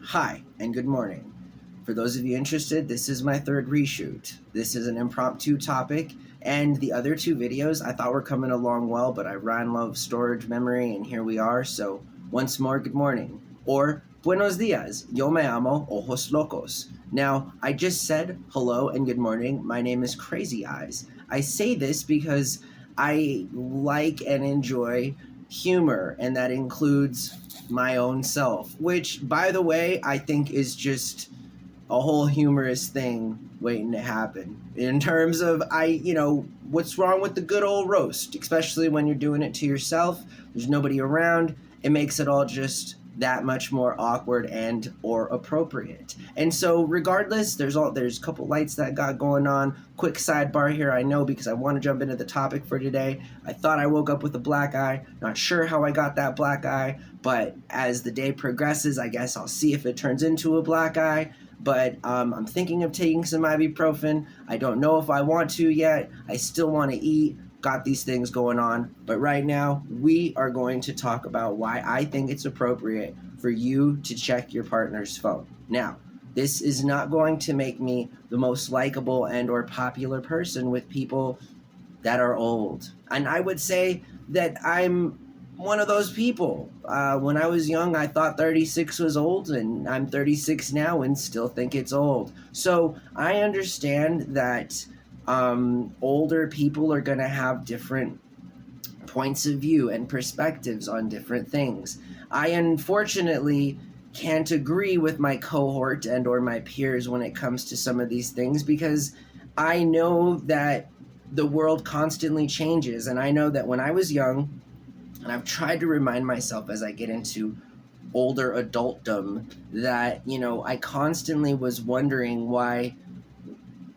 Hi, and good morning. For those of you interested, this is my third reshoot. This is an impromptu topic, and the other two videos I thought were coming along well, but I ran low of storage memory, and here we are. So, once more, good morning. Or, buenos dias, yo me llamo Ojos Locos. Now, I just said hello and good morning. My name is Crazy Eyes. I say this because I like and enjoy humor, and that includes my own self, which, by the way, I think is just a whole humorous thing waiting to happen. In terms of, what's wrong with the good old roast, especially when you're doing it to yourself, there's nobody around, it makes it all just that much more awkward and or appropriate. And so regardless, there's a couple lights that got going on. Quick sidebar here, I know, because I want to jump into the topic for today. I thought I woke up with a black eye, not sure how I got that black eye, but as the day progresses, I guess I'll see if it turns into a black eye. But I'm thinking of taking some ibuprofen. I don't know if I want to yet. I still want to eat. Got these things going on. But right now, we are going to talk about why I think it's appropriate for you to check your partner's phone. Now, this is not going to make me the most likable and or popular person with people that are old. And I would say that I'm one of those people. When I was young, I thought 36 was old, and I'm 36 now and still think it's old. So I understand that older people are going to have different points of view and perspectives on different things. I unfortunately can't agree with my cohort and or my peers when it comes to some of these things, because I know that the world constantly changes, and I know that when I was young, and I've tried to remind myself as I get into older adultdom that, I constantly was wondering why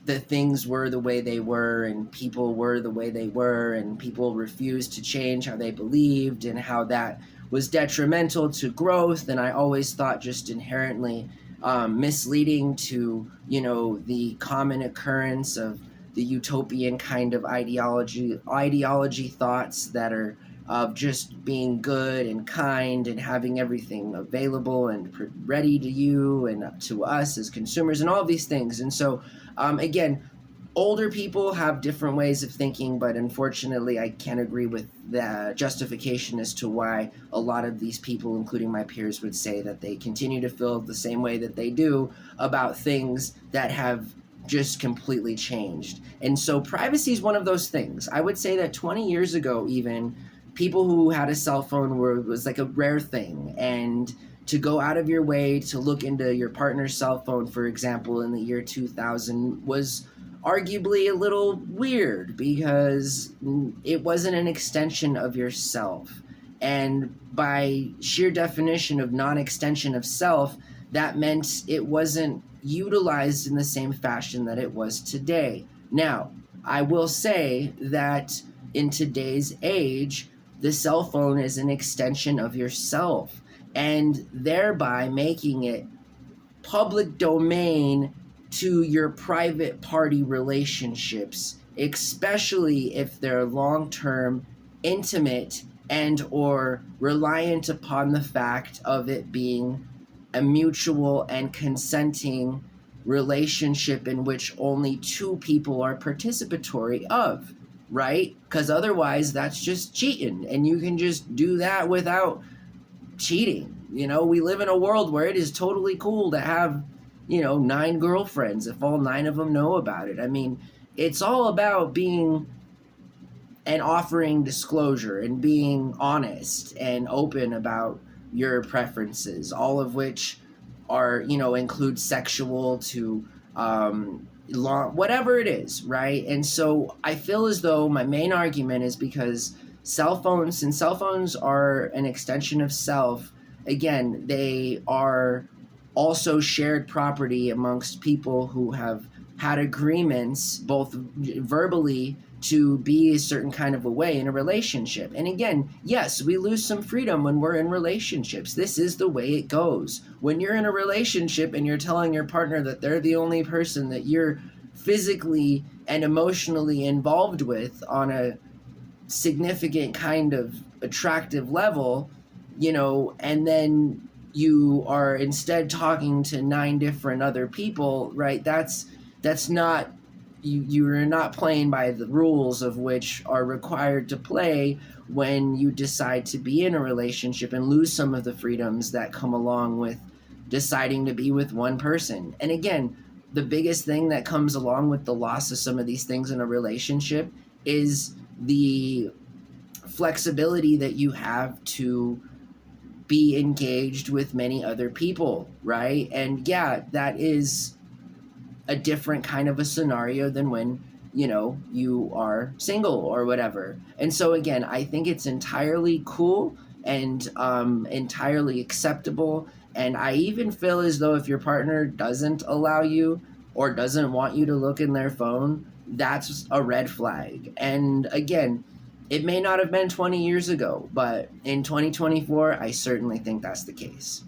the things were the way they were, and people were the way they were, and people refused to change how they believed, and how that was detrimental to growth. And I always thought just inherently misleading to, the common occurrence of the utopian kind of ideology thoughts that are of just being good and kind and having everything available and ready to you and to us as consumers and all of these things. And so, again, older people have different ways of thinking, but unfortunately, I can't agree with the justification as to why a lot of these people, including my peers, would say that they continue to feel the same way that they do about things that have just completely changed. And so privacy is one of those things. I would say that 20 years ago, even, people who had a cell phone was like a rare thing. And to go out of your way to look into your partner's cell phone, for example, in the year 2000 was arguably a little weird, because it wasn't an extension of yourself. And by sheer definition of non-extension of self, that meant it wasn't utilized in the same fashion that it was today. Now, I will say that in today's age, the cell phone is an extension of yourself, and thereby making it public domain to your private party relationships, especially if they're long-term, intimate, and or reliant upon the fact of it being a mutual and consenting relationship in which only two people are participatory of, right? Because otherwise that's just cheating, and you can just do that without cheating. We live in a world where it is totally cool to have 9 girlfriends if all 9 of them know about it. I mean, it's all about being and offering disclosure and being honest and open about your preferences, all of which are, include sexual to whatever it is, right? And so I feel as though my main argument is because since cell phones are an extension of self, again, they are also shared property amongst people who have had agreements, both verbally, to be a certain kind of a way in a relationship. And again, yes, we lose some freedom when we're in relationships. This is the way it goes. When you're in a relationship and you're telling your partner that they're the only person that you're physically and emotionally involved with on a significant kind of attractive level, and then you are instead talking to 9 different other people, right? That's not, you're not playing by the rules of which are required to play when you decide to be in a relationship and lose some of the freedoms that come along with deciding to be with one person. And again, the biggest thing that comes along with the loss of some of these things in a relationship is the flexibility that you have to be engaged with many other people, right? And yeah, that is a different kind of a scenario than when, you are single or whatever. And so again, I think it's entirely cool and entirely acceptable. And I even feel as though if your partner doesn't allow you or doesn't want you to look in their phone, that's a red flag. And again, it may not have been 20 years ago, but in 2024, I certainly think that's the case.